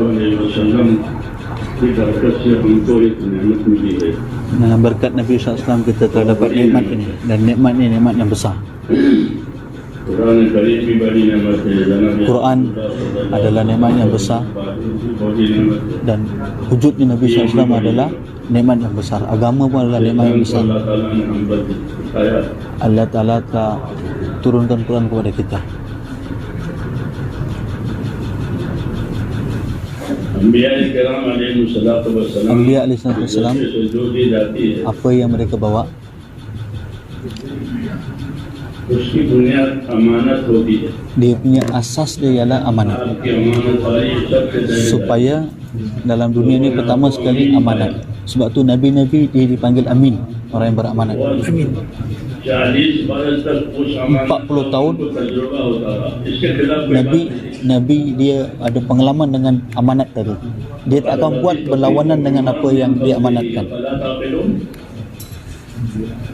alaihi wasallam की बरकत से हमको एक नेमत मिली है। Dengan berkat Nabi SAW kita terdapat nikmat ini, dan nikmat ini nikmat yang besar. Quran करीम भी बड़ी नेमत है। जनाब Quran adalah nikmat yang besar, बड़ी नेमत है। dan wujudnya Nabi SAW adalah nikmat yang besar. Agama pun adalah nikmat yang besar. अल्लाह ताला ने हम पर दिखाया। Allah Ta'ala telah turunkan Quran kepada kita. अंबिया किराम अलैहिस्सलातु वस्सलाम Anbiya alaihissalam, से जो दी जाती है apa yang mereka bawa, उसकी बुनियाद अमानत होती है। dia punya asas dia ialah amanat. आपकी अमानत वाली सबसे पहले Supaya dalam dunia ini pertama sekali amanat. Sebab tu Nabi-Nabi dia dipanggil Amin, orang yang beramanat. Amin. 40 बरस तक उस अमानत 40 tahun को तजुर्बा होता रहा। इसके खिलाफ Nabi dia ada pengalaman dengan amanat tadi. Dia tak akan buat berlawanan dengan apa yang dia amanatkan.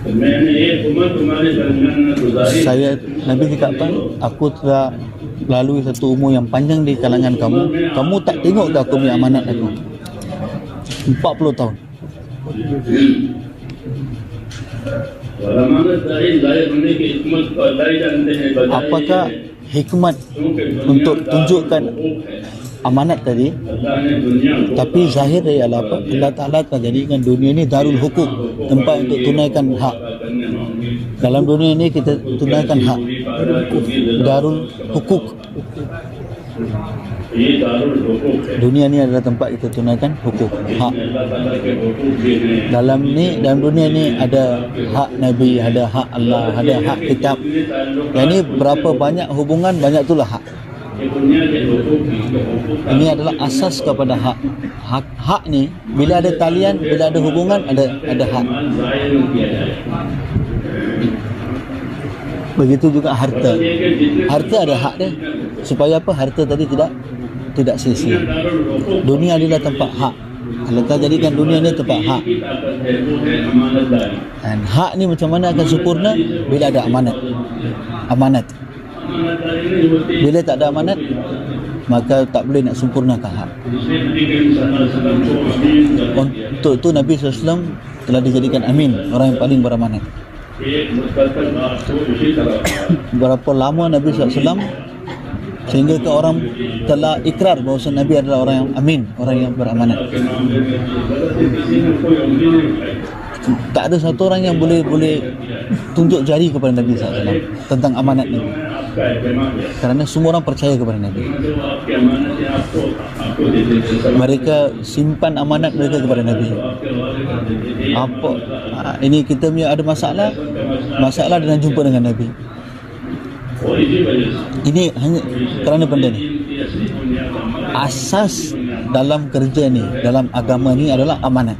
मैंने एक उम्र तुम्हारे दरमियान में गुजारी। Nabi cakap apa? Aku telah lalui satu umur yang panjang di kalangan kamu. Kamu tak tengok ke aku punya amanat aku? 40 tahun. और अमानत जाहिर होने की हिकमत को अल्लाह ही जानते हैं। Apakah hikmat untuk tunjukkan amanat tadi? अल्लाह ने दुनिया को Tapi zahir dia ialah apa? Allah Ta'ala telah jadikan dunia ini darul hukuk, tempat untuk tunaikan hak. करने होंगे। Dalam dunia ini kita tunaikan hak. Darul hukuk. ये दारुल हुकूक है। Dunia ini adalah tempat kita tunaikan hukuk, hak. अल्लाह ताला के हुकूक भी हैं। Dalam dunia ini ada hak Nabi, ada hak Allah, ada hak kitab. Yang ini berapa banyak hubungan, banyak itulah hak. ये दुनिया के हुकूक की हुकूक Ini adalah asas kepada hak. Hak ni bila ada talian, bila ada hubungan, ada hak. जाहिर नहीं किया जाए। Begitu juga harta. ये कि जितने Harta ada hak dia. Supaya apa? Harta tadi tidak sia-sia. Darul हुकूक Dunia adalah tempat hak. Allah Ta'ala jadikan dunia ini tempat hak. की ताकत है वो है अमानतदारी। Dan hak ni macam mana akan sempurna? Bila ada amanat. Amanat. अमानतदारी नहीं होती। Bila tak ada amanat, maka tak boleh nak sempurnakan hak. इसलिए नबी करीम सल्लल्लाहु अलैहि वसल्लम को अमीन कर दिया। Untuk itu Nabi SAW telah dijadikan amin, orang yang paling beramanat. एक मुस्तकिल बात को इसी तरह Berapa lama Nabi SAW sehingga ke orang telah ikrar bahawa Nabi adalah orang yang amin, orang yang beramanat. के मामले में गलती किसी ने कोई उंगली नहीं उठाई। Tak ada satu orang yang boleh tunjuk jari kepada Nabi SAW tentang amanat Nabi. आपका एहतमाम है। Kerana semua orang percaya kepada Nabi. जो आपकी अमानत है आपको दे देते हैं। Mereka simpan amanat mereka kepada Nabi. आपके हवाले कर देते हैं। Apa ini kita punya ada masalah dengan jumpa dengan Nabi. और इसी वजह से Ini hanya kerana benda ni. इनकी असली बुनियाद अमानत Asas dalam kerja ni, dalam agama ni adalah amanat.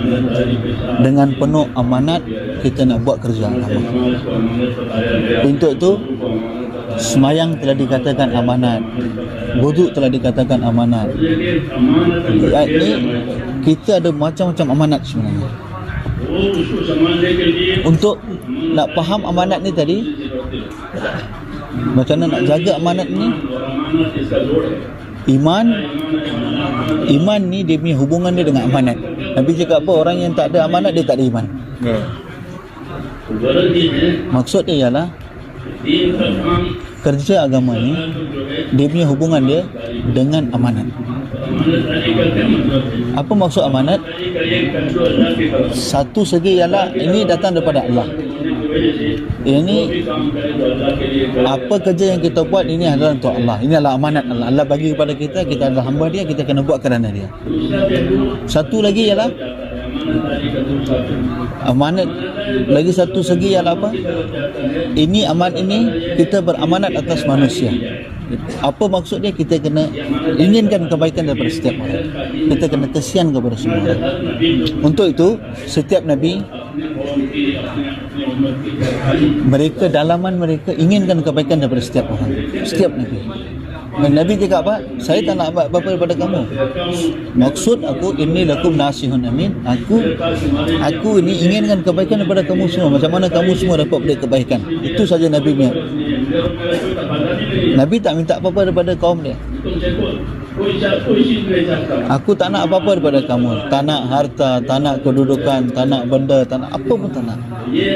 ईमानदारी के साथ Dengan penuh amanat kita nak buat kerja agama. नमाज को अमानत बताया गया। Untuk itu को अमानत semayang telah dikatakan amanat, wuduk telah dikatakan amanat. लेकिन अमानत Ayat ni kita ada macam-macam amanat sebenarnya. वो उसको समझने के लिए Untuk nak faham amanat ni tadi, macam mana nak jaga amanat ni, और अमानत इसका जोड़ है। iman ni dia punya hubungan dia dengan amanat. Nabi cakap apa? Orang yang tak ada amanat dia tak ada iman. तो गलत ये है Maksud dia ialah दीन का काम kerja agama ni जो है dia punya hubungan dia dengan amanat. अमानतदारी का क्या मतलब है? Apa maksud amanat? अमानतदारी का एक पहलू अल्लाह की तरफ Satu segi ialah ini datang daripada Allah. की वजह से Ini कोई काम करे तो अल्लाह के लिए करे। apa kerja yang kita buat ini adalah untuk Allah. Ini adalah amanat Allah. Allah bagi kepada kita, kita adalah hamba dia, kita kena buat kerana dia. दूसरा पहलू Satu lagi ialah जाता है अमानतदारी का दूसरा पहलू amanat. Lagi satu segi ialah apa? Ini amanat ini kita beramanat atas manusia. Apa maksud dia? Kita kena inginkan kebaikan daripada setiap orang. Kita kena kesian kepada semua orang. Untuk itu, setiap Nabi, mereka dalaman mereka inginkan kebaikan daripada setiap orang. Setiap Nabi. Dan Nabi cakap apa? Saya tak nak buat apa-apa daripada kamu. Maksud aku, inni lakum nasihun amin. Aku ini inginkan kebaikan daripada kamu semua. Macam mana kamu semua dapat beri kebaikan. Itu saja Nabi punya. Nabi tak minta apa-apa daripada kaum dia. कोई चीज नहीं चाहता हूँ। Aku tak nak apa-apa daripada kamu. Tak nak harta, tak nak kedudukan, tak nak benda, tak nak apa pun tak nak. ये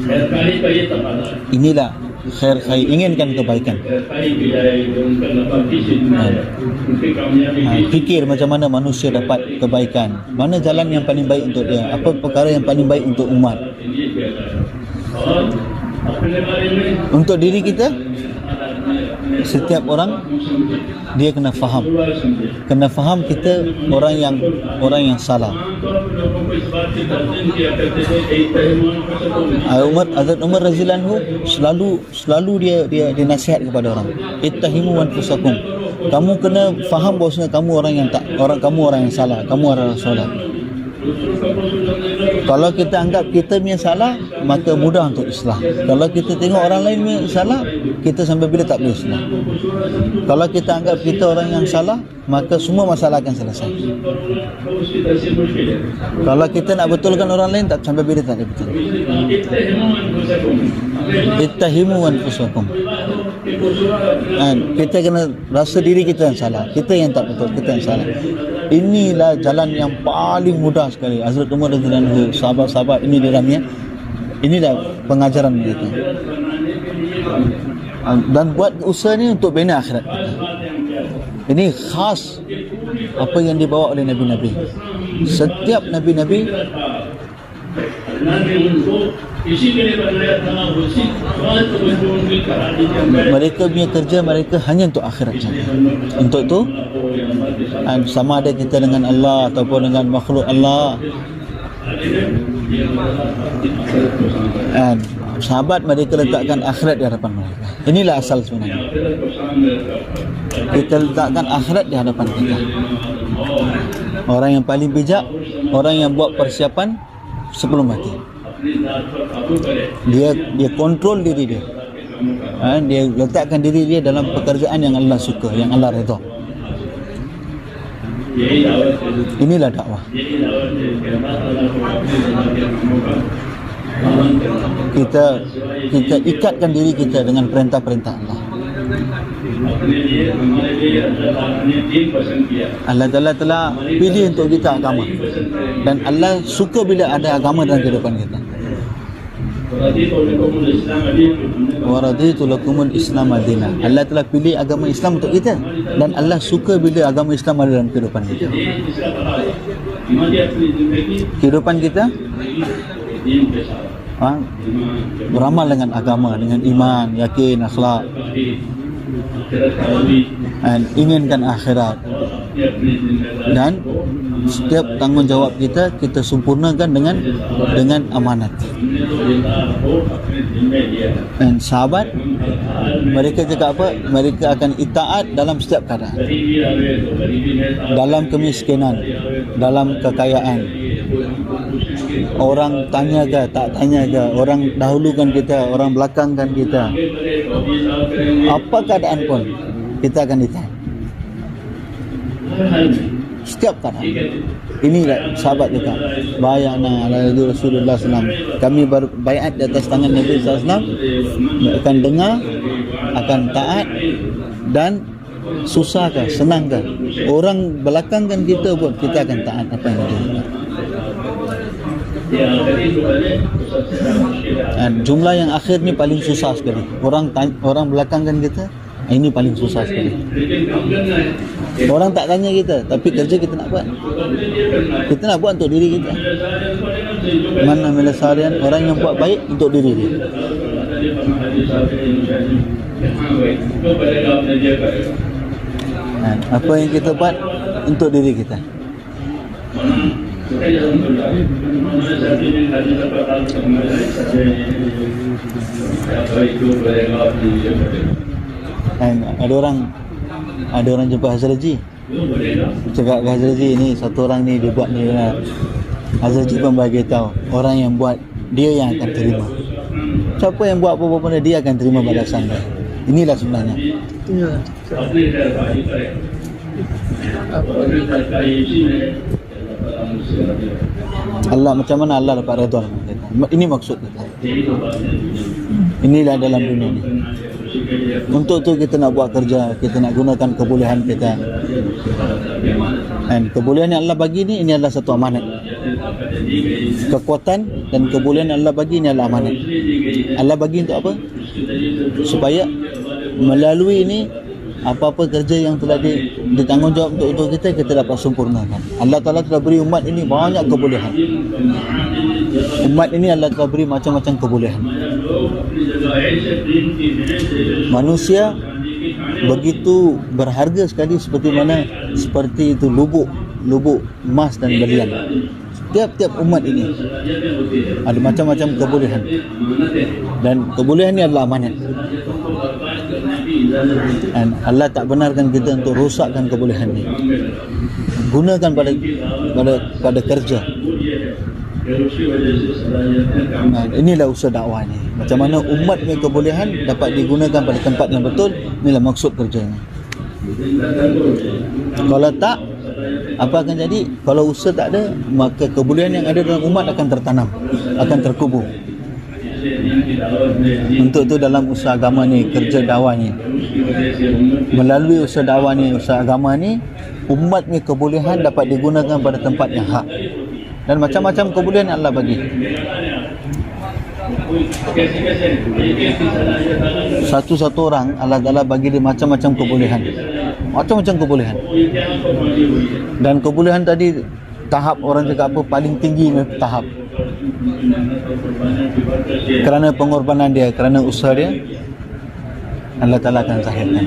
खैरखाई का ये तकाजा है। Inilah khair khair, inginkan kebaikan. खैरखाई की जाए जो उनका नफा किस चीज में है, उनकी कामयाबी की Fikir macam mana manusia dapat kebaikan. Mana jalan yang paling baik untuk dia. Apa perkara yang paling baik untuk umat. लिए किया जाए और अपने बारे में Untuk diri kita, setiap orang dia kena faham. पूरा समझे। Kena faham kita orang yang salah. आमतौर पर लोगों को इस बात की तस्लीम किया करते थे कि ईमान को सबको Hazrat Umar radhiyallahu anhu selalu dia nasihat kepada orang. Ittahimu anfusakum. Kamu kena faham bahawasanya kamu orang yang salah, kamu orang salah. Kalau kita anggap kita punya salah, maka mudah untuk islah. Kalau kita tengok orang lain punya salah, kita sampai bila tak boleh islah. Kalau kita anggap kita orang yang salah, maka semua masalah akan selesai. उसकी तस्लीम मुश्किल है। Kalau kita nak betulkan orang lain, tak sampai bila tak boleh betul. Ittahimu anfusakum. Kita kena rasa diri kita yang salah, kita yang tak betul, kita yang salah. Inilah jalan yang paling mudah sekali. Hazrat Umar radhiyallahu anhu, sahabat-sahabat ini dalamnya, inilah pengajaran mereka. Dan buat usaha ni untuk bina akhirat kita. Ini khas apa yang dibawa oleh Nabi-Nabi. Setiap Nabi-Nabi अल्लाह ने उनको इसी के लिए बनाया था, उसी बात को जो उनकी करारी के अंदर mereka punya kerja mereka hanya untuk akhirat saja. Untuk itu sama ada kita dengan Allah ataupun dengan makhluk Allah. Sahabat mereka letakkan akhirat di hadapan mereka. Inilah asal sebenarnya. Kita letakkan akhirat di hadapan kita. Orang yang paling bijak, orang yang buat persiapan sebelum mati. Dia kontrol diri dia. Dia letakkan diri dia dalam pekerjaan yang Allah suka, yang Allah redha. Inilah dakwah. Kita ikatkan diri kita dengan perintah-perintah Allah. Allah Ta'ala telah pilih untuk kita agama, dan Allah suka bila ada agama dalam kehidupan kita. Wa raditu lakumul Islam madina. Allah telah pilih agama Islam untuk kita, dan Allah suka bila agama Islam ada dalam kehidupan kita. Kehidupan kita beramal dengan agama, dengan iman, yakin, akhlak, dan inginkan akhirat. Dan setiap tanggungjawab kita sempurnakan dengan amanat. Dan sahabat mereka cakap apa? Mereka akan itaat dalam setiap keadaan. Dalam kemiskinan, dalam kekayaan, orang tanya ke tak tanya ke, orang dahulukan kita, orang belakangkan kita, apa keadaan pun kita akan ditaat. Setiap keadaan. Inilah sahabat kita. Bayana ala Rasulullah SAW. Kami berbaiat di atas tangan Nabi SAW. Akan dengar, akan taat, dan susah ke, senang ke, orang belakangkan kita pun kita akan taat apa yang dia kata. Dan jumlah yang akhir ni paling susah sekali. Orang belakangkan kita, ini paling susah sekali. Orang tak tanya kita, tapi kerja kita nak buat. Kita nak buat untuk diri kita. Mana melasarian orang yang buat baik untuk diri dia. Dan apa yang kita buat untuk diri kita. Dan ada orang jumpa Hazrat Haji, cakap ke Hazrat Haji, ni satu orang ni dia buat ni. Hazrat Haji pun bagi tahu orang yang buat dia yang akan terima. Siapa yang buat apa-apa benda dia akan terima balasan dia. Inilah sebenarnya. Allah, macam mana Allah dapat redha dengan kita. Ini maksud kita. Inilah dalam dunia ni. Untuk tu kita nak buat kerja, kita nak gunakan kebolehan kita. Dan kebolehan yang Allah bagi ni, ini adalah satu amanat. Kekuatan dan kebolehan yang Allah bagi ini adalah amanat. Allah bagi untuk apa? Supaya melalui ini apa-apa kerja yang telah ditanggungjawab untuk kita dapat sempurnakan. Allah Ta'ala telah beri umat ini banyak kebolehan. Umat ini Allah telah beri macam-macam kebolehan. Manusia begitu berharga sekali seperti itu lubuk emas dan belian. Tiap-tiap umat ini ada macam-macam kebolehan, dan kebolehan ini adalah amanat. Dan Allah tak benarkan kita untuk rosakkan kebolehan ini. Gunakan pada kerja. Inilah usaha dakwah ni. Macam mana umat punya kebolehan dapat digunakan pada tempat yang betul. Inilah maksud kerja ni. Kalau tak, apa akan jadi? Kalau usaha tak ada, maka kebolehan yang ada dalam umat akan tertanam, akan terkubur. Untuk tu dalam usaha agama ni, kerja dakwah ni, melalui usaha dakwah ni, usaha agama ni, umat punya kebolehan dapat digunakan pada tempat yang hak. Dan macam-macam kebolehan yang Allah bagi. Satu-satu orang Allah Ta'ala bagi dia macam-macam kebolehan. Macam-macam kebolehan. Dan kebolehan tadi, tahap orang cakap apa, paling tinggi ni tahap. Kerana pengorbanan dia, kerana usaha dia, Allah Ta'ala akan zahirkan.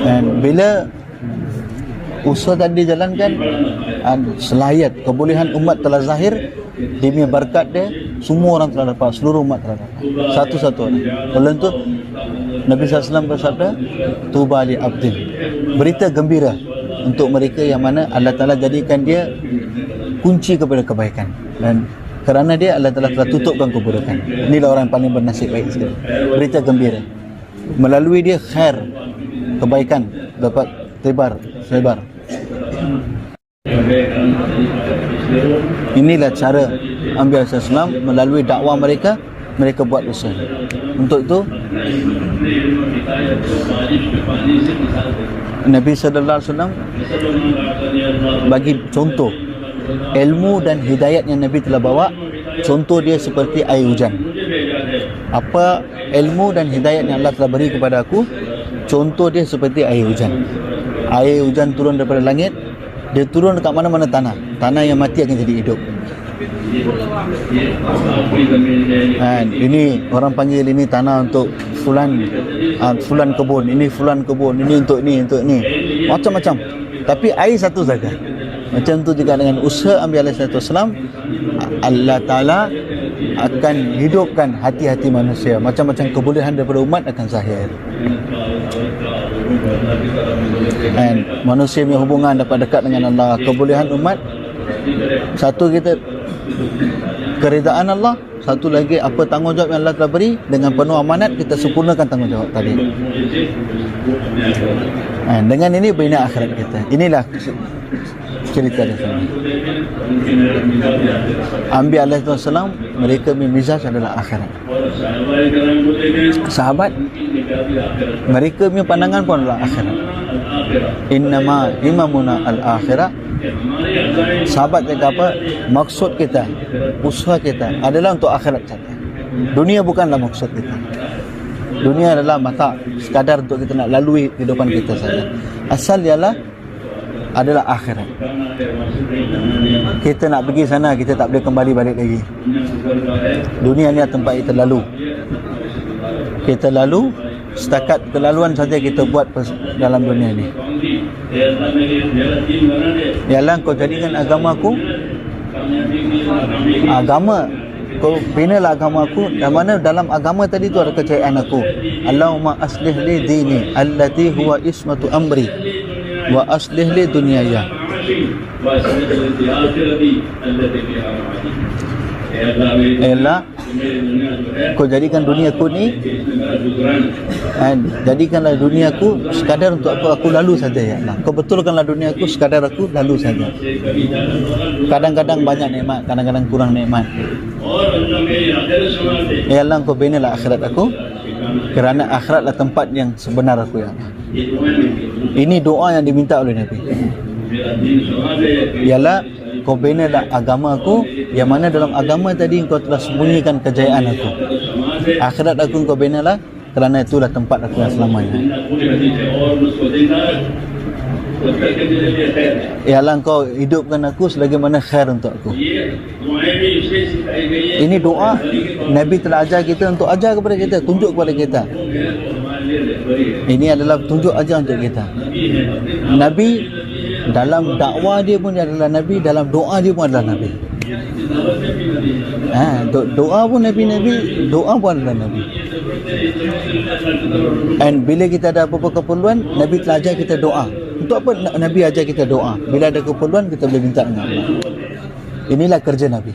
Dan bila usaha tadi dijalankan, selayat kebolehan umat telah zahir, demi berkat dia, semua orang telah dapat, seluruh umat telah dapat. Satu-satu orang. Oleh itu Nabi SAW bersabda, tuba li abdin, berita gembira untuk mereka yang mana Allah Ta'ala jadikan dia kunci kepada kebaikan, dan kerana dia Allah Ta'ala telah tutupkan keburukan. Inilah orang yang paling bernasib baik sekali. Berita gembira, melalui dia khair, kebaikan dapat sebar. Inilah cara Anbiya SAW melalui dakwah mereka buat usaha. Untuk itu Nabi SAW bagi contoh ilmu dan hidayat yang Nabi telah bawa. Contoh dia seperti air hujan. Apa ilmu dan hidayat yang Allah telah beri kepada aku? Contoh dia seperti air hujan. Air hujan turun daripada langit, dia turun dekat mana-mana tanah. Tanah yang mati akan jadi hidup. Ini orang panggil ini tanah untuk fulan kebun, ini fulan kebun, ini untuk ni, macam-macam. Tapi air satu saja. Macam tu juga dengan usaha Anbiya SAW, Allah Ta'ala akan hidupkan hati-hati manusia. Macam-macam kebolehan daripada umat akan zahir. Dan manusia punya hubungan dapat dekat dengan Allah. Kebolehan umat, satu kita keridaan Allah, satu lagi apa tanggungjawab yang Allah telah beri, dengan penuh amanat kita sempurnakan tanggungjawab tadi. Dengan ini bina akhirat kita. Inilah cerita dia. Anbiya SAW, mereka mizaj adalah akhirat. Sahabat, mereka punya pandangan pun adalah akhirat. Innama imamuna al-akhirah. Sahabat kata apa? Maksud kita, usaha kita adalah untuk akhirat saja. Dunia bukanlah maksud kita. Dunia adalah mata, sekadar untuk kita nak lalui kehidupan kita saja. Asal ialah adalah akhirat. Kita nak pergi sana, kita tak boleh kembali balik lagi. Dunia ni tempat kita lalu. Kita lalu, setakat kelaluan saja kita buat dalam dunia ni. Ialah kau jadikan agamaku agama, kau binalah agama aku, dan mana dalam agama tadi tu ada kejayaan aku. Allahumma aslih li dini allati huwa ismatu amri wa aslih li dunyaya. Allah, Kau jadikan duniaku ni, jadikanlah duniaku sekadar untuk aku lalu saja ya Allah. Kau betulkanlah duniaku sekadar aku lalu saja. Kadang-kadang banyak nikmat, kadang-kadang kurang nikmat. Ya Allah, Kau binalah akhirat aku, kerana akhiratlah tempat yang sebenar aku ya Allah. Ini doa yang diminta oleh Nabi. Ya Allah, Kau binalah agama aku, yang mana dalam agama tadi Kau telah sembunyikan kejayaan aku. Akhirat aku Kau binalah, kerana itulah tempat aku yang selamanya. Ya Allah, Kau hidupkan aku sebagaimana khair untuk aku. Ini doa Nabi telah ajar kita untuk ajar kepada kita, tunjuk kepada kita. Ini adalah tunjuk ajar untuk kita. Nabi dalam dakwah dia pun dia adalah Nabi, dalam doa dia pun adalah Nabi. Doa pun Nabi, doa pun adalah Nabi. And bila kita ada apa-apa keperluan, Nabi telah ajar kita doa. Untuk apa Nabi ajar kita doa? Bila ada keperluan, kita boleh minta dengan Allah. Inilah kerja Nabi.